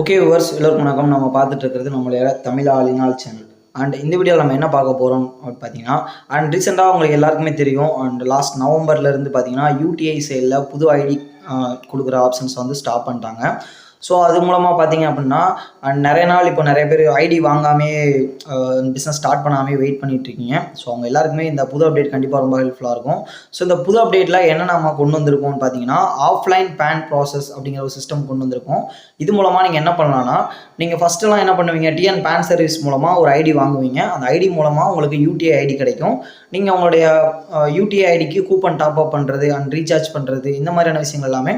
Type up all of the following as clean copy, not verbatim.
Okay viewers, எல்லோருக்கும் வணக்கம். நம்ம பார்த்துட்டு இருக்கிறது நம்மளுடைய தமிழ் ஆலினால் சேனல். அண்ட் இந்த வீடியோவில் நம்ம என்ன பார்க்க போகிறோம் அப்படின்னு பார்த்தீங்கன்னா, அண்ட் ரீசெண்டாக உங்களுக்கு எல்லாருக்குமே தெரியும். அண்ட் லாஸ்ட் நவம்பர்லேருந்து பார்த்தீங்கன்னா யூடிஐ செயலில் புது ஐடி கொடுக்குற ஆப்ஷன்ஸ் வந்து ஸ்டாப் பண்ணிட்டாங்க. ஸோ அது மூலமாக பார்த்தீங்க அப்படின்னா நிறைய நாள் இப்போ நிறைய பேர் ஐடி வாங்காமே பிஸ்னஸ் ஸ்டார்ட் பண்ணாமல் வெயிட் பண்ணிகிட்ருக்கீங்க. ஸோ அவங்க எல்லாருக்குமே இந்த புது அப்டேட் கண்டிப்பாக ரொம்ப ஹெல்ப்ஃபுல்லாக இருக்கும். ஸோ இந்த புது அப்டேட்டில் என்ன நம்ம கொண்டு வந்திருக்கோம்னு பார்த்தீங்கன்னா, ஆஃப்லைன் பேன் ப்ராசஸ் அப்படிங்கிற ஒரு சிஸ்டம் கொண்டு வந்திருக்கோம். இது மூலமாக நீங்கள் என்ன பண்ணலான்னா, நீங்கள் ஃபஸ்ட்டெல்லாம் என்ன பண்ணுவீங்க, டிஎன் பேன் சர்வீஸ் மூலமாக ஒரு ஐடி வாங்குவீங்க. அந்த ஐடி மூலமாக உங்களுக்கு யூடிஐ ஐடி கிடைக்கும். நீங்கள் உங்களுடைய யூடிஐ ஐடிக்கு கூப்பன் டாப்அப் பண்ணுறது அண்ட் ரீசார்ஜ் பண்ணுறது இந்த மாதிரியான விஷயங்கள் எல்லாமே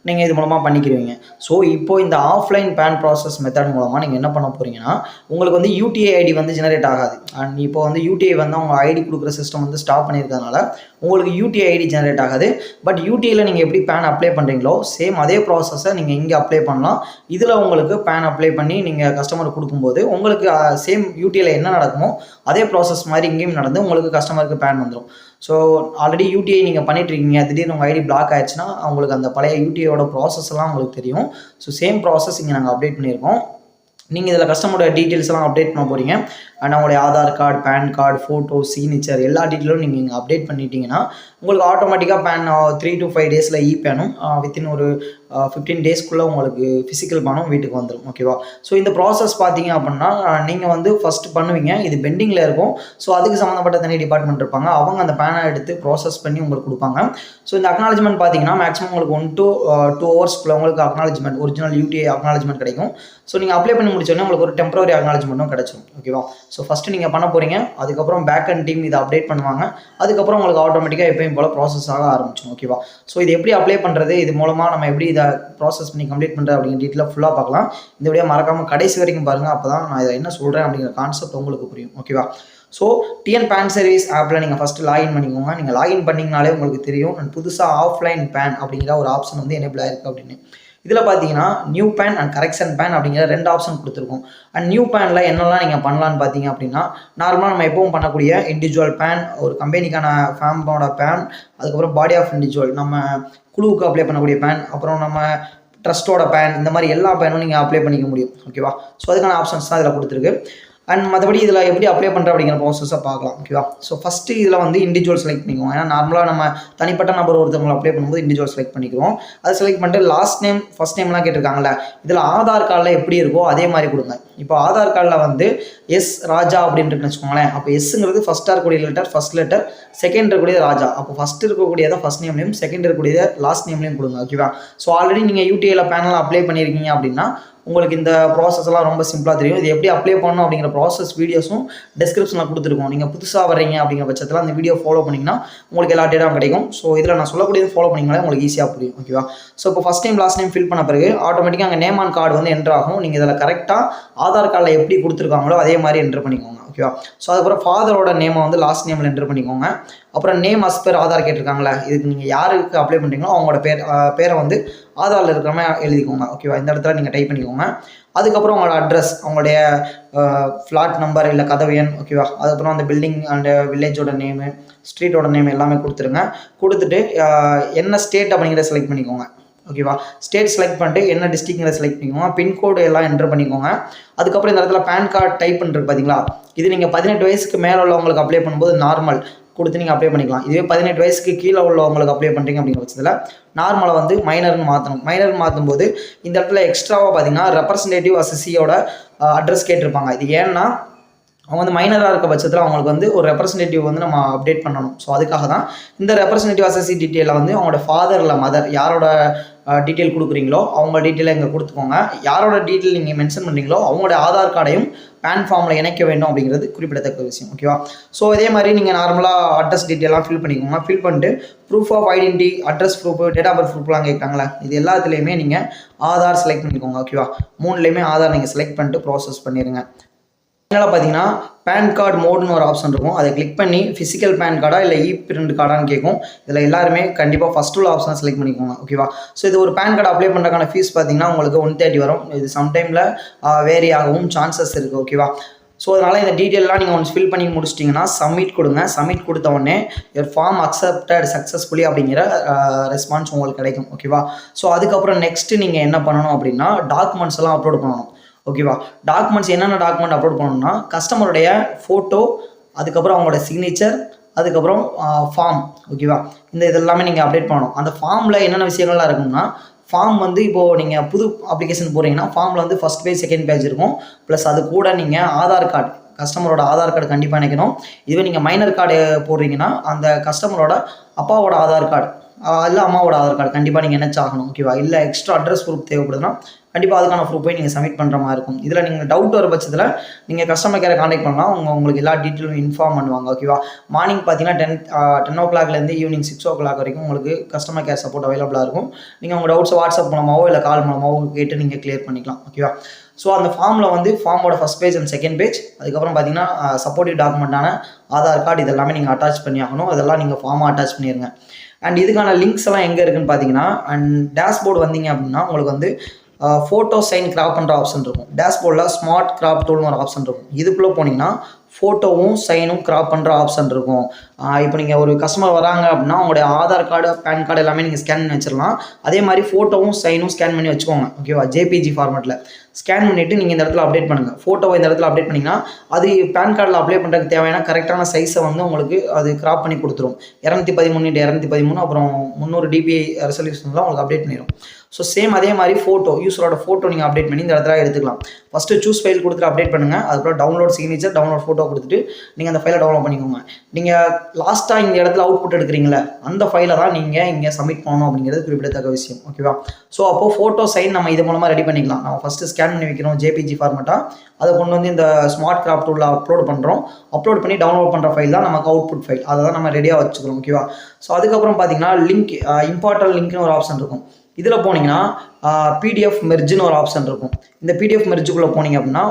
நீங்கள் இது மூலமாக பண்ணிக்கிறீங்க. ஸோ இப்போது இந்த ஆஃப்லைன் பேன் ப்ராசஸ் மெத்தட் மூலமாக நீங்கள் என்ன பண்ண போகிறீங்கன்னா, உங்களுக்கு வந்து யூடிஐ ஐடி வந்து ஜெனரேட் ஆகாது. அண்ட் இப்போ வந்து யூடிஐ வந்து அவங்க ஐடி கொடுக்குற சிஸ்டம் வந்து ஸ்டாப் பண்ணியிருக்கிறதுனால உங்களுக்கு யூடிஐ ஐடி ஜெனரேட் ஆகாது. பட் யூடிஐயில் நீங்கள் எப்படி பேன் அப்ளை பண்ணுறீங்களோ சேம் அதே ப்ராசஸை நீங்கள் இங்கே அப்ளை பண்ணலாம். இதில் உங்களுக்கு பேன் அப்ளை பண்ணி நீங்கள் கஸ்டமருக்கு கொடுக்கும்போது உங்களுக்கு சேம் யூடிஐயில் என்ன நடக்குமோ அதே ப்ராசஸ் மாதிரி இங்கேயும் நடந்து உங்களுக்கு கஸ்டமருக்கு பேன் வந்துடும். ஸோ ஆல்ரெடி யூடிஐ நீங்கள் பண்ணிட்டுருக்கீங்க, திடீர்னு உங்கள் ஐடி பிளாக் ஆயிடுச்சுன்னா உங்களுக்கு அந்த பழைய யூடிஐயோட ப்ராசஸ் எல்லாம் உங்களுக்கு தெரியும். ஸோ சேம் ப்ராசஸ் இங்கே நாங்கள் அப்டேட் பண்ணியிருக்கோம். நீங்கள் இதில் கஸ்டமரோட டீட்டெயில்ஸ் எல்லாம் அப்டேட் பண்ண போகிறீங்க. அண்ட் அவங்களுடைய Aadhaar card, PAN card, photo, signature எல்லா டீட்டெயிலும் நீங்கள் இங்கே அப்டேட் பண்ணிட்டீங்கன்னா உங்களுக்கு ஆட்டோமேட்டிக்காக பேன் 3 to 5 டேஸில் பேனும் வித்தின் ஒரு 15 டேஸ்க்குள்ளே உங்களுக்கு ஃபிசிக்கல் பேனும் வீட்டுக்கு வந்துடும். ஓகேவா? ஸோ இந்த ப்ராசஸ் பார்த்தீங்க அப்படின்னா நீங்கள் வந்து ஃபஸ்ட்டு பண்ணுவீங்க, இது பெண்டிங்கில் இருக்கும். ஸோ அதுக்கு சம்மந்தப்பட்ட தனி டிபார்ட்மெண்ட் இருப்பாங்க, அவங்க அந்த பேனை எடுத்து ப்ராசஸ் பண்ணி உங்களுக்கு கொடுப்பாங்க. ஸோ இந்த அக்னாலஜ்மெண்ட் பார்த்தீங்கன்னா மேக்ஸிமம் உங்களுக்கு 1 to 2 ஹவர்ஸ்க்குள்ளே உங்களுக்கு அக்னாலஜ்மெண்ட், ஒரிஜினல் யூடிஐ அக்னாலஜ்மெண்ட் கிடைக்கும். ஸோ நீங்கள் அப்ளை பண்ணி முடிச்சோடனே உங்களுக்கு ஒரு டெம்பரரி அக்னாலஜ்மெண்ட்டும் கிடைச்சிடும். ஓகேவா? ஸோ ஃபஸ்ட்டு நீங்கள் பண்ண போகிறீங்க, அதுக்கப்புறம் பேக் அண்ட் டீம் இதை அப்டேட் பண்ணுவாங்க. அதுக்கப்புறம் உங்களுக்கு ஆட்டோமேட்டிக்காக எப்பயும் போல் ப்ராசஸ் ஆக ஆரம்பிச்சிடும். ஓகேவா? ஸோ இது எப்படி அப்ளை பண்ணுறது, இது மூலமாக நம்ம எப்படி இதை ப்ராசஸ் பண்ணி கம்ப்ளீட் பண்ணுறது அப்படிங்கிற டீட்டெயிலாக ஃபுல்லாக பார்க்கலாம். இந்த வீடியோ மறக்காமல் கடைசி வரைக்கும் பாருங்கள், அப்போ தான் நான் இதை என்ன சொல்கிறேன் அப்படிங்கிற கான்செப்ட் உங்களுக்கு புரியும். ஓகேவா? ஸோ டிஎன் பேன் சர்வீஸ் ஆப்பில் நீங்கள் ஃபஸ்ட்டு லாகின் பண்ணிக்கோங்க. நீங்கள் லாகின் பண்ணிங்கனாலே உங்களுக்கு தெரியும் புதுசாக ஆஃப்லைன் பேன் அப்படிங்கிற ஒரு ஆப்ஷன் வந்து எனேபிள் ஆயிருக்கு அப்படின்னு. இதில் பார்த்தீங்கன்னா new PAN and correction PAN அப்படிங்கிற 2 ஆப்ஷன் கொடுத்துருக்கோம். அண்ட் நியூ பேனில் என்னெல்லாம் நீங்கள் பண்ணலான்னு பார்த்தீங்க அப்படின்னா, நார்மலாக நம்ம எப்பவும் பண்ணக்கூடிய இண்டிவிஜுவல் பேன், ஒரு கம்பெனிக்கான ஃபேமோட பேன், அதுக்கப்புறம் பாடி ஆஃப் இண்டிவிஜுவல் நம்ம குழுவுக்கு அப்ளை பண்ணக்கூடிய பேன், அப்புறம் நம்ம ட்ரஸ்ட்டோட பேன், இந்த மாதிரி எல்லா பேனும் நீங்கள் அப்ளை பண்ணிக்க முடியும். ஓகேவா? ஸோ அதுக்கான ஆப்ஷன்ஸ் தான் இதில் கொடுத்துருக்கு. அண்ட் மற்றபடி இதில் எப்படி அப்ளை பண்ணுற அப்படிங்கிற ப்ராசஸை பார்க்கலாம். ஓகேவா? ஸோ ஃபஸ்ட்டு இதில் வந்து இண்டிவிஜுவல் செலக்ட் பண்ணிக்குவோம். ஏன்னா நார்மலாக நம்ம தனிப்பட்ட நபர் ஒருத்தவங்களை அப்ளை பண்ணும்போது இண்டிவிஜுவல் செலக்ட் பண்ணிக்கிறோம். அதை செலக்ட் பண்ணிட்டு லாஸ்ட் நேம் ஃபஸ்ட் நேம்லாம் கேட்டிருக்காங்கல்ல, இதில் ஆதார் கார்டில் எப்படி இருக்கோ அதே மாதிரி கொடுங்க. இப்போ ஆதார் கார்டில் வந்து எஸ் ராஜா அப்படின்ட்டு வச்சுக்கோங்களேன். அப்போ எஸ்ங்கிறது ஃபஸ்ட்டாக இருக்கக்கூடிய லெட்டர், ஃபஸ்ட் லெட்டர், செகண்ட் இருக்கக்கூடியது ராஜா. அப்போ ஃபஸ்ட் இருக்கக்கூடியதை ஃபஸ்ட் நேம்லையும், செகண்ட் இருக்கக்கூடியதை லாஸ்ட் நேம்லையும் கொடுங்க. ஓகேவா? ஸோ ஆல்ரெடி நீங்கள் யூடிஐயில் பேனல் அப்ளை பண்ணியிருக்கீங்க அப்படின்னா உங்களுக்கு இந்த ப்ராசஸ் எல்லாம் ரொம்ப சிம்பிளாக தெரியும். இது எப்படி அப்ளை பண்ணணும் அப்படிங்கிற ப்ராசஸ் வீடியோஸும் டிஸ்கிரிப்ஷனில் கொடுத்துருக்கோம். நீங்கள் புதுசாக வர்றீங்க அப்படிங்கிற பட்சத்தில் அந்த வீடியோ ஃபாலோ பண்ணிங்கன்னா உங்களுக்கு எல்லா டேட்டாவும் கிடைக்கும். ஸோ இதில் நான் சொல்லக்கூடியது ஃபாலோ பண்ணிங்கனாலே உங்களுக்கு ஈஸியாக புரியும். ஓகேவா? ஸோ இப்போ first time last name fill பண்ண பிறகு ஆட்டோமேட்டிக்காக அங்கே நேம் ஆன் கார்டு வந்து என்ட்ரு ஆகும். நீங்கள் இதில் கரெக்டாக ஆதார் கார்டில் எப்படி கொடுத்துருக்காங்களோ அதே மாதிரி என்ட்ரு பண்ணிக்கோங்க. ஓகேவா? ஸோ அதுக்கப்புறம் ஃபாதரோட நேமை வந்து லாஸ்ட் நேமில் என்ட்ரு பண்ணிக்கோங்க. அப்புறம் நேம் அஸ் பேர் ஆதார் கேட்டிருக்காங்களே, இதுக்கு நீங்கள் யாருக்கு அப்ளை பண்ணுறீங்களோ அவங்களோட பேரை வந்து ஆதாரில் இருக்கிற மாதிரி எழுதிக்கோங்க. ஓகேவா? இந்த இடத்துல நீங்கள் டைப் பண்ணிக்கோங்க. அதுக்கப்புறம் உங்களோட அட்ரஸ், அவங்களுடைய ஃப்ளாட் நம்பர் இல்லை கதவு எண். ஓகேவா? அதுக்கப்புறம் அந்த பில்டிங் அண்ட் வில்லேஜோட நேமு, ஸ்ட்ரீட்டோட நேம் எல்லாமே கொடுத்துருங்க. கொடுத்துட்டு என்ன ஸ்டேட் அப்படிங்கிறத செலக்ட் பண்ணிக்கோங்க. ஓகேவா? ஸ்டேட் செலக்ட் பண்ணிட்டு என்ன டிஸ்ட்ரிக்ட்ங்கிறத செலக்ட் பண்ணிக்கோங்க. பின்கோடு எல்லாம் என்ட்ரு பண்ணிக்கோங்க. அதுக்கப்புறம் இந்த இடத்துல பேன் கார்டு டைப் பண்ணுறது பார்த்தீங்களா, இது நீங்கள் 18 வயசுக்கு மேலே உள்ளவங்களுக்கு அப்ளை பண்ணும்போது நார்மல் கொடுத்து நீங்கள் அப்ளை பண்ணிக்கலாம். இதுவே 18 வயசுக்கு கீழே உள்ளவங்களுக்கு அப்ளை பண்ணுறீங்க அப்படிங்கிற பட்சத்தில் நார்மலை வந்து மைனர்னு மாற்றணும். மைனர்னு மாற்றும்போது இந்த இடத்துல எக்ஸ்ட்ராவாக பார்த்தீங்கன்னா ரெப்ரசன்டேட்டிவ் அசஸியோட அட்ரஸ் கேட்டிருப்பாங்க. இது ஏன்னா அவங்க வந்து மைனராக இருக்க பட்சத்தில் அவங்களுக்கு வந்து ஒரு ரெப்ரசன்டேட்டிவ் வந்து நம்ம அப்டேட் பண்ணணும். ஸோ அதுக்காக தான் இந்த ரெப்ரசன்டேட்டிவ் அசஸி டீட்டெயிலில் வந்து அவங்களோட ஃபாதர் இல்லை மதர் யாரோட டீட்டெயில் கொடுக்குறீங்களோ அவங்க டீட்டெயிலை இங்கே கொடுத்துக்கோங்க. யாரோட டீட்டெயில் நீங்கள் மென்ஷன் பண்ணுறீங்களோ அவங்களோட ஆதார் கார்டையும் பேன் ஃபார்மில் இணைக்க வேண்டும் அப்படிங்கிறது குறிப்பிடத்தக்க விஷயம். ஓகேவா? ஸோ இதே மாதிரி நீங்கள் நார்மலாக அட்ரஸ் டீட்டெயிலாம் ஃபில் பண்ணிக்கோங்க. ஃபில் பண்ணிட்டு proof of identity, address proof, date of birth ப்ரூஃப்லாம் கேட்குறாங்களே, இது எல்லாத்துலேயுமே நீங்கள் ஆதார் செலக்ட் பண்ணிக்கோங்க. ஓகேவா? 3லேயுமே ஆதார் நீங்கள் செலக்ட் பண்ணிட்டு ப்ராசஸ் பண்ணிடுங்க. அதனால் பார்த்தீங்கன்னா பேன் கார்டு மோடுன்னு ஒரு ஆப்ஷன் இருக்கும். அதை கிளிக் பண்ணி ஃபிசிக்கல் பேன் கார்டா இல்லை பிரிண்ட் கார்டான்னு கேட்கும். இதில் எல்லாருமே கண்டிப்பாக ஃபஸ்ட் உள்ள ஆப்ஷனை செலக்ட் பண்ணிக்கோங்க. ஓகேவா? ஸோ இது ஒரு பேன் கார்டு அப்ளை பண்ணுறதுக்கான ஃபீஸ் பார்த்தீங்கன்னா உங்களுக்கு 130 வரும். இது சம்டைமில் வேரி ஆகவும் சான்சஸ் இருக்குது. ஓகேவா? ஸோ அதனால் இந்த டீட்டெயிலாம் நீங்கள் ஒன்ஸ் ஃபில் பண்ணி முடிச்சிட்டிங்கன்னா சப்மிட் கொடுங்க. சப்மிட் கொடுத்த உடனே your ஃபார்ம் அக்செப்டட் சக்ஸஸ்ஃபுல்லி அப்படிங்கிற ரெஸ்பான்ஸ் உங்களுக்கு கிடைக்கும். ஓகேவா? ஸோ அதுக்கப்புறம் நெக்ஸ்ட்டு நீங்கள் என்ன பண்ணணும் அப்படின்னா டாக்குமெண்ட்ஸ் எல்லாம் அப்லோட் பண்ணணும். ஓகேவா? டாக்குமெண்ட்ஸ் என்னென்ன டாக்குமெண்ட் அப்லோட் பண்ணணும்னா கஸ்டமருடைய ஃபோட்டோ, அதுக்கப்புறம் அவங்களோட சிக்னேச்சர், அதுக்கப்புறம் ஃபார்ம். ஓகேவா? இதெல்லாமே நீங்கள் அப்டேட் பண்ணணும். அந்த ஃபார்மில் என்னென்ன விஷயங்கள்லாம் இருக்கும்னா ஃபார்ம் வந்து இப்போது நீங்கள் புது அப்ளிகேஷன் போகிறீங்கன்னா ஃபார்மில் வந்து ஃபஸ்ட் பேஜ் செகண்ட் பேஜ் இருக்கும். ப்ளஸ் அது கூட நீங்கள் ஆதார் கார்டு, கஸ்டமரோட ஆதார் கார்டு கண்டிப்பாக இணைக்கணும். இதுவே நீங்கள் மைனர் கார்டு போடுறீங்கன்னா அந்த கஸ்டமரோட அப்பாவோட ஆதார் கார்டு இல்லை அம்மாவோட ஆதார் கார்டு கண்டிப்பாக நீங்கள் இணைச்சாகணும். ஓகேவா? இல்லை எக்ஸ்ட்ரா அட்ரஸ் ப்ரூஃப் தேவைப்படுதுன்னா கண்டிப்பாக அதுக்கான ப்ரூஃப் போய் நீங்கள் சப்மிட் பண்ணுற மாதிரி இருக்கும். இதில் நீங்கள் டவுட் வர பட்சத்தில் நீங்கள் கஸ்டமர் கேரை கான்டாக்ட் பண்ணலாம். உங்களுக்கு எல்லா டீட்டெயிலும் இன்ஃபார்ம் பண்ணுவாங்க. ஓகேவா? மார்னிங் பார்த்தீங்கன்னா 10 o'clock ஈவினிங் 6 o'clock வரைக்கும் உங்களுக்கு கஸ்டமர் கேர் சப்போர்ட் அவைலபிளாக இருக்கும். நீங்கள் உங்கள் டவுட்ஸை வாட்ஸ்அப் மூலமாகவோ இல்லை கால் மூலமாகவோ கேட்டு நீங்கள் கிளியர் பண்ணிக்கலாம். ஓகேவா? ஸோ அந்த ஃபார்மில் வந்து ஃபார்மோட first page and second page, அதுக்கப்புறம் பார்த்தீங்கன்னா சப்போர்ட்டிவ் டாக்குமெண்ட்டான ஆதார் கார்டு இதெல்லாமே நீங்கள் அட்டாச் பண்ணி ஆகணும். அதெல்லாம் நீங்கள் ஃபார்மாக அட்டாச் பண்ணிடுங்க. அண்ட் இதுக்கான லிங்க்ஸ் எல்லாம் எங்கே இருக்குன்னு பார்த்தீங்கன்னா அண்ட் டேஷ்போர்டு வந்தீங்க அப்படின்னா உங்களுக்கு வந்து ஃபோட்டோ சைன் கிராப் பண்ணுற ஆப்ஷன் இருக்கும். டேஷ்போர்டில் ஸ்மார்ட் கிராப் டூல்னு ஒரு ஆப்ஷன் இருக்கும். இதுக்குள்ளே போனீங்கன்னா ஃபோட்டோவும் சைனும் கிராப் பண்ணுற ஆப்ஷன் இருக்கும். இப்போ நீங்கள் ஒரு கஸ்டமர் வராங்க அப்படின்னா உங்களுடைய ஆதார் கார்டு, பேன் கார்டு எல்லாமே நீங்கள் ஸ்கேன் பண்ணி வச்சிடலாம். அதே மாதிரி ஃபோட்டோவும் சைனும் ஸ்கேன் பண்ணி வச்சுக்கோங்க. ஓகேவா? ஜேபிஜி ஃபார்மேட்டில் ஸ்கேன் பண்ணிவிட்டு நீங்கள் இந்த இடத்துல அப்டேட் பண்ணுங்கள். ஃபோட்டோவை இந்த இடத்துல அப்டேட் பண்ணிங்கன்னா அது பேன் கார்டில் அப்ளை பண்ணுறதுக்கு தேவையான கரெக்டான சைஸை வந்து உங்களுக்கு அது கிராப் பண்ணி கொடுத்துரும். 213x213 அப்புறம் 300 dpi ரெசல்யூஷனில் உங்களுக்கு அப்டேட் பண்ணிடும். ஸோ சேம் அதே மாதிரி ஃபோட்டோ, யூஸரோட ஃபோட்டோ நீங்கள் அப்டேட் பண்ணி இந்த இடத்துல எடுத்துக்கலாம். ஃபஸ்ட்டு சூஸ் ஃபைல் கொடுத்துட்டு அப்டேட் பண்ணுங்கள். அதுக்கப்புறம் டவுன்லோட் சிக்னேச்சர், டவுன்லோட் ஃபோட்டோ கொடுத்துட்டு நீங்கள் அந்த ஃபைலை டவுன்லோட் பண்ணிக்கோங்க. நீங்கள் லாஸ்ட்டாக இந்த இடத்துல அவுட்புட் எடுக்கிறீங்களே அந்த ஃபைலை தான் நீங்கள் இங்கே சப்மிட் பண்ணணும் அப்படிங்கிறது குறிப்பிடத்தக்க விஷயம். ஓகேவா? ஸோ அப்போது ஃபோட்டோ சைன் நம்ம இது மூலமாக ரெடி பண்ணிக்கலாம். நம்ம ஃபஸ்ட்டு ஸ்கேன் பண்ணி வைக்கிறோம் ஜேபிஜி ஃபார்மேட்டாக, அதை கொண்டு வந்து இந்த ஸ்மார்ட் கிராப் டூலில் அப்லோட் பண்ணுறோம். அப்லோட் பண்ணி டவுன்லோட் பண்ணுற ஃபைல் தான் நமக்கு அவுட்புட் ஃபைல். அதை தான் நம்ம ரெடியாக வச்சுக்கிறோம். ஓகேவா? ஸோ அதுக்கப்புறம் பார்த்தீங்கன்னா லிங்க், இம்பார்ட்டன்ட் லிங்க்னு ஒரு ஆப்ஷன் இருக்கும். இதில் போனீங்கன்னா பிடிஎஃப் மெர்ஜ்னு ஒரு ஆப்ஷன் இருக்கும். இந்த பிடிஎஃப் மெர்ஜுக்குள்ளே போனீங்க அப்படின்னா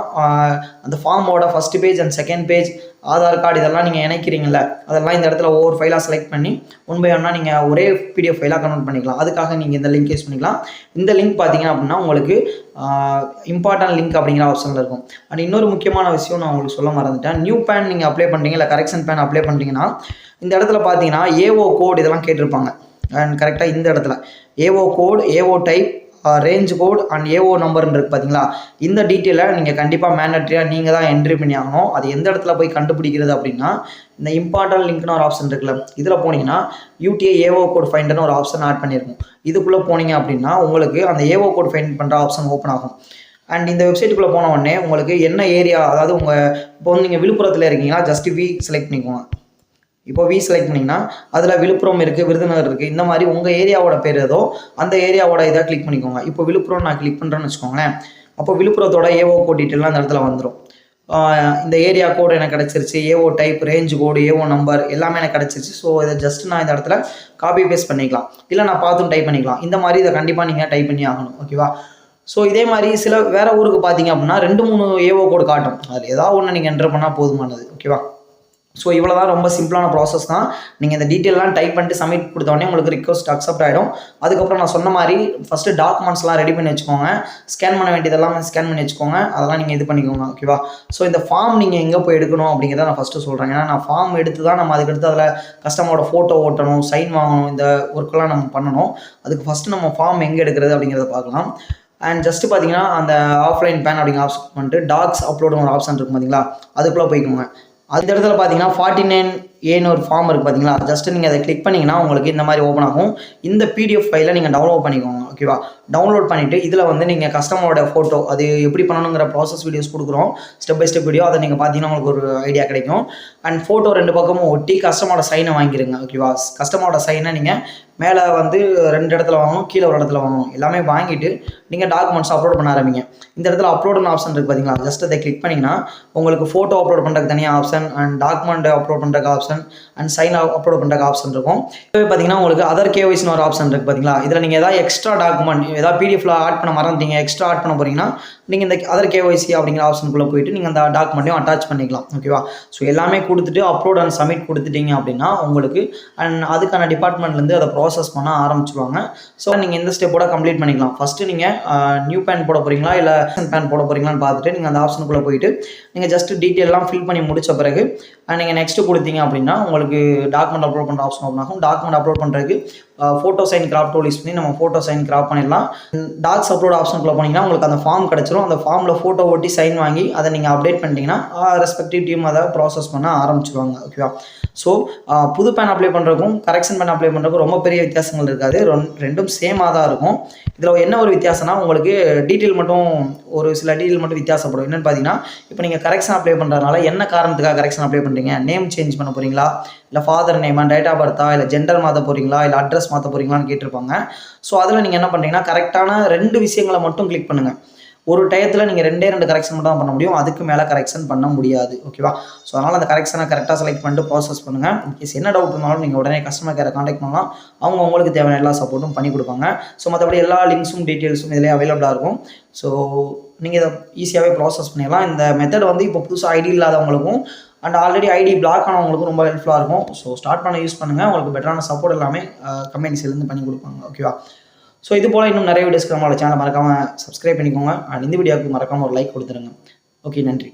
அந்த ஃபார்மோட first page and second page, Aadhaar card இதெல்லாம் நீங்கள் இணைக்கிறீங்கள அதெல்லாம் இந்த இடத்துல ஒவ்வொரு ஃபைலாக செலக்ட் பண்ணி ஒன் பை ஒன்னாக நீங்கள் ஒரே பிடிஎஃப் ஃபைலாக கன்வெர்ட் பண்ணிக்கலாம். அதுக்காக நீங்கள் இந்த லிங்க் யூஸ் பண்ணிக்கலாம். இந்த லிங்க் பார்த்தீங்க அப்படின்னா உங்களுக்கு இம்பார்ட்டன்ட் லிங்க் அப்படிங்கிற ஆப்ஷனில் இருக்கும். அண்ட் இன்னொரு முக்கியமான விஷயம் நான் உங்களுக்கு சொல்ல மறந்துட்டேன். நியூ பேன் நீங்கள் அப்ளை பண்ணுறீங்க இல்லை கரெக்ஷன் பேன் அப்ளை பண்ணுறீங்கன்னா இந்த இடத்துல பார்த்தீங்கன்னா ஏஓ கோட் இதெல்லாம் கேட்டிருப்பாங்க. அண்ட் கரெக்டாக இந்த இடத்துல AO code, AO type, range code and AO நம்பர்னு இருக்குது பார்த்தீங்களா? இந்த டீட்டெயிலை நீங்கள் கண்டிப்பாக மேண்டட்ரியாக நீங்கள் தான் என்ட்ரி பண்ணி ஆகணும். அது எந்த இடத்துல போய் கண்டுபிடிக்கிறது அப்படின்னா இந்த இம்பார்ட்டன்ட் லிங்க்னு ஒரு ஆப்ஷன் இருக்குல்ல, இதில் போனீங்கன்னா யூடிஐ ஏஓ கோட் ஃபைண்டர்னு ஒரு ஆப்ஷன் ஆட் பண்ணியிருக்கும். இதுக்குள்ளே போனீங்க அப்படின்னா உங்களுக்கு அந்த ஏஓ கோட் ஃபைண்ட் பண்ணுற ஆப்ஷன் ஓப்பன் ஆகும். அண்ட் இந்த வெப்சைட்டுக்குள்ளே போன உடனே உங்களுக்கு என்ன ஏரியா, அதாவது உங்கள் இப்போ வந்து நீங்கள் விழுப்புரத்தில் இருக்கீங்கன்னா ஜஸ்ட் வி செலக்ட் பண்ணிக்கோங்க. இப்போ வி செலக்ட் பண்ணிங்கன்னா அதில் விழுப்புரம் இருக்குது, விருதுநகர் இருக்குது, இந்த மாதிரி உங்கள் ஏரியாவோட பேர் ஏதோ அந்த ஏரியாவோட இதை கிளிக் பண்ணிக்கோங்க. இப்போ விழுப்புரம் நான் கிளிக் பண்ணுறேன்னு வச்சுக்கோங்களேன். அப்போ விழுப்புரத்தோட ஏஓ கோட் டீட்டெயிலாம் அந்த இடத்துல வந்துடும். இந்த ஏரியா கோடு எனக்கு கிடச்சிருச்சு, ஏஓ டைப், ரேஞ்ச் கோடு, ஏஓ நம்பர் எல்லாமே எனக்கு கிடச்சிருச்சு. ஸோ இதை ஜஸ்ட் நான் இந்த இடத்துல காப்பி பேஸ்ட் பண்ணிக்கலாம், இல்லை நான் பார்த்தும் டைப் பண்ணிக்கலாம். இந்த மாதிரி இதை கண்டிப்பாக நீங்கள் டைப் பண்ணி ஆகணும். ஓகேவா? ஸோ இதே மாதிரி சில வேறு ஊருக்கு பார்த்தீங்க அப்படின்னா 2-3 ஏஓ கோடு காட்டும். அதில் ஏதாவது ஒன்று நீங்கள் என்டர் பண்ணால் போதுமானது. ஓகேவா? ஸோ இவ்வளோ தான், ரொம்ப சிம்பிளான ப்ராசஸ் தான். நீங்கள் இந்த டீட்டெயிலாம் டைப் பண்ணிட்டு சப்மிட் கொடுத்தோடனே உங்களுக்கு ரிக்வஸ்ட் அக்செப்ட் ஆகிடும். அதுக்கப்புறம் நான் சொன்ன மாதிரி ஃபஸ்ட்டு டாக்குமெண்ட்ஸ்லாம் ரெடி பண்ணி வச்சுக்கோங்க. ஸ்கேன் பண்ண வேண்டியதெல்லாம் ஸ்கேன் பண்ணி வச்சுக்கோங்க. அதெல்லாம் நீங்கள் இது பண்ணிக்கோங்க. ஓகேவா? ஸோ இந்த ஃபார்ம் நீங்கள் எங்கே போய் எடுக்கணும் அப்படிங்கிறத நான் ஃபஸ்ட்டு சொல்கிறேன். ஏன்னா நான் ஃபார்ம் எடுத்து தான் நம்ம அதுக்கடுத்து அதில் கஸ்டமரோட ஃபோட்டோ ஓட்டணும், சைன் வாங்கணும், இந்த ஒர்க்கெல்லாம் நம்ம பண்ணணும். அதுக்கு ஃபஸ்ட்டு நம்ம ஃபார்ம் எங்கே எடுக்கிறது அப்படிங்கிறத பார்க்கலாம். அண்ட் ஜஸ்ட்டு பார்த்தீங்கன்னா அந்த ஆஃப்லைன் பேன் அப்படிங்கிற ஆப்ஷன் பண்ணிட்டு டாக்ஸ் அப்லோடுன்னு ஒரு ஆப்ஷன் இருக்கும் பார்த்தீங்களா? அதுக்குள்ளே போய்க்கோங்க. அந்த இடத்துல பார்த்தீங்கன்னா 49A ஒரு ஃபார்ம் இருக்குது பார்த்தீங்களா? ஜஸ்ட்டு நீங்கள் அதை கிளிக் பண்ணிங்கன்னா உங்களுக்கு இந்த மாதிரி ஓப்பன் ஆகும். இந்த பிடிஎஃப் ஃபைலை நீங்கள் டவுன்லோட் பண்ணிக்கோங்க. ஓகேவா? டவுன்லோட் பண்ணிவிட்டு இதில் வந்து நீங்கள் கஸ்டமரோட ஃபோட்டோ அது எப்படி பண்ணணுங்கிற ப்ராசஸ் வீடியோஸ் கொடுக்குறோம், ஸ்டெப் பை ஸ்டெப் வீடியோ. அதை நீங்கள் பார்த்தீங்கன்னா உங்களுக்கு ஒரு ஐடியா கிடைக்கும். அண்ட் ஃபோட்டோ 2 பக்கமும் ஒட்டி கஸ்டமரோட சைனை வாங்கிடுங்க. ஓகேவா? கஸ்டமரோட சைனை நீங்கள் மேலே வந்து 2 இடத்துல வாங்கணும், கீழே ஒரு இடத்துல வாங்கணும். எல்லாமே வாங்கிட்டு நீங்கள் டாக்குமெண்ட்ஸ் அப்லோட் பண்ண ஆரம்பிங்க. இந்த இடத்துல அப்லோடுன்னு ஆப்ஷன் இருக்குது பார்த்தீங்களா? ஜஸ்ட் அதை கிளிக் பண்ணிங்கன்னா உங்களுக்கு ஃபோட்டோ அப்லோட் பண்ணுறதுக்கு தனியாக ஆப்ஷன், அண்ட் டாக்குமெண்ட் அப்லோட் பண்ணுறதுக்கு ஆப்ஷன், அண்ட் சைன் அப்லோட் பண்ணுறதுக்கு ஆப்ஷன் இருக்கும். இப்போ பார்த்தீங்கன்னா உங்களுக்கு அதர் கேஒய்ஸ்னு ஒரு ஆப்ஷன் இருக்குது பார்த்தீங்களா? இதில் நீங்கள் ஏதாவது எக்ஸ்ட்ரா டாக்குமெண்ட் ஏதாவது பிடிஎஃப்ல ஆட் பண்ண மறந்துட்டீங்க, எக்ஸ்ட்ரா ஆட் பண்ண போகிறீங்கன்னா நீங்கள் இந்த அதர் கேஒய்சி அப்படிங்கிற ஆப்ஷனுக்குள்ளே போயிட்டு நீங்கள் அந்த டாக்குமெண்ட்டையும் அட்டாச் பண்ணிக்கலாம். ஓகேவா? ஸோ எல்லாமே கொடுத்துட்டு அப்லோட் அண்ட் சப்மிட் கொடுத்துட்டீங்க அப்படின்னா உங்களுக்கு அண்ட் அதுக்கான டிபார்ட்மெண்ட்லேருந்து அதை ப்ராசஸ் பண்ண ஆரம்பிச்சுருவாங்க. ஸோ நீங்கள் இந்த ஸ்டெப்போட கம்ப்ளீட் பண்ணிக்கலாம். ஃபஸ்ட்டு நீங்கள் நியூ பேன் போட போகிறீங்களா இல்லை பேன் போட போகிறீங்களான்னு பார்த்துட்டு நீங்கள் அந்த ஆப்ஷனுக்குள்ளே போயிட்டு நீங்கள் ஜஸ்ட் டீட்டெயிலாம் ஃபில் பண்ணி முடிச்ச பிறகு நீங்கள் நெக்ஸ்ட்டு கொடுத்தீங்க அப்படின்னா உங்களுக்கு டாக்குமெண்ட் அப்லோட் பண்ணுற ஆப்ஷன் ஓப்பன் ஆகும். டாக்குமெண்ட் அப்லோட் பண்ணுறதுக்கு photo sign crop tool use பண்ணி நம்ம ஃபோட்டோ சைன் கிராப் பண்ணிடலாம். டாக்ஸ் அப்லோட் ஆப்ஷனுக்குள்ள போனீங்கன்னா உங்களுக்கு அந்த ஃபார்ம் கிடச்சிரும். அந்த ஃபார்மில் ஃபோட்டோ ஓட்டி சைன் வாங்கி அதை நீங்கள் அப்டேட் பண்ணிட்டீங்கன்னா ரெஸ்பெக்டிவ் டீம் அதை ப்ராசஸ் பண்ண ஆரம்பிச்சுருவாங்க. ஓகேவா? ஸோ புது பேன் அப்ளை பண்ணுறதுக்கும் கரெக்ஷன் பேன் அப்ளை பண்ணுறதுக்கும் ரொம்ப பெரிய வித்தியாசங்கள் இருக்காது. ரெண்டும் சேமாக தான் இருக்கும். இதில் என்ன ஒரு வித்தியாசம்னா உங்களுக்கு டீட்டெயில் மட்டும் ஒரு சில டீட்டெயில் மட்டும் வித்தியாசப்படும். என்னென்னு பார்த்தீங்கன்னா இப்போ நீங்கள் கரெக்ஷன் அப்ளை பண்ணுறதுனால என்ன காரணத்துக்காக கரெக்ஷன் அப்ளை பண்ணுறீங்க, நேம் சேஞ்ச் பண்ண போகிறீங்களா, இல்லை ஃபாதர் நேமா, டேட் ஆஃப் பர்த்தா, இல்லை ஜெண்டர் மாற்ற போகிறீங்களா, இல்லை அட்ரஸ் மாற்ற போகிறீங்களான்னு கேட்டிருப்பாங்க. ஸோ அதில் நீங்கள் என்ன பண்ணுறீங்கன்னா கரெக்டான 2 விஷயங்களை மட்டும் கிளிக் பண்ணுங்கள். ஒரு டயத்தில் நீங்கள் 2 கரெக்ஷன் மட்டும் தான் பண்ண முடியும். அதுக்கு மேலே கரெக்ஷன் பண்ண முடியாது. ஓகேவா? ஸோ அதனால் அந்த கரெக்ஷனை கரெக்டாக செலக்ட் பண்ணிட்டு ப்ராசஸ் பண்ணுங்கள். இன்கேஸ் என்ன டவுட் இருந்தாலும் நீங்கள் உடனே கஸ்டமர் கேரை காண்டாக்ட் பண்ணலாம். அவங்க உங்களுக்கு தேவையான எல்லா சப்போர்ட்டும் பண்ணி கொடுப்பாங்க. ஸோ மற்றபடி எல்லா லிங்க்ஸும் டீட்டெயில்ஸும் இதிலே அவைலபிளாக இருக்கும். ஸோ நீங்கள் இதை ஈஸியாகவே ப்ராசஸ் பண்ணிடலாம். இந்த மெத்தட் வந்து இப்போ புதுசாக ஐடி இல்லாதவங்களுக்கும் அண்ட் ஆல்ரெடி ஐடி பிளாக் ஆனவங்களுக்கும் ரொம்ப ஹெல்ப்ஃபுல்லாக இருக்கும். ஸோ ஸ்டார்ட் பண்ண யூஸ் பண்ணுங்கள். உங்களுக்கு பெட்டரான சப்போர்ட் எல்லாமே கம்பெனிஸ்லேருந்து பண்ணி கொடுப்பாங்க. ஓகேவா? ஸோ இது போல் இன்னும் நிறைய வீடியோஸ்க்கு நம்மளோட சேனல் மறக்காமல் சப்ஸ்கிரைப் பண்ணிக்கோங்க. அண்ட் இந்த வீடியோவுக்கு மறக்காமல் ஒரு லைக் கொடுத்துருங்க. ஓகே, நன்றி.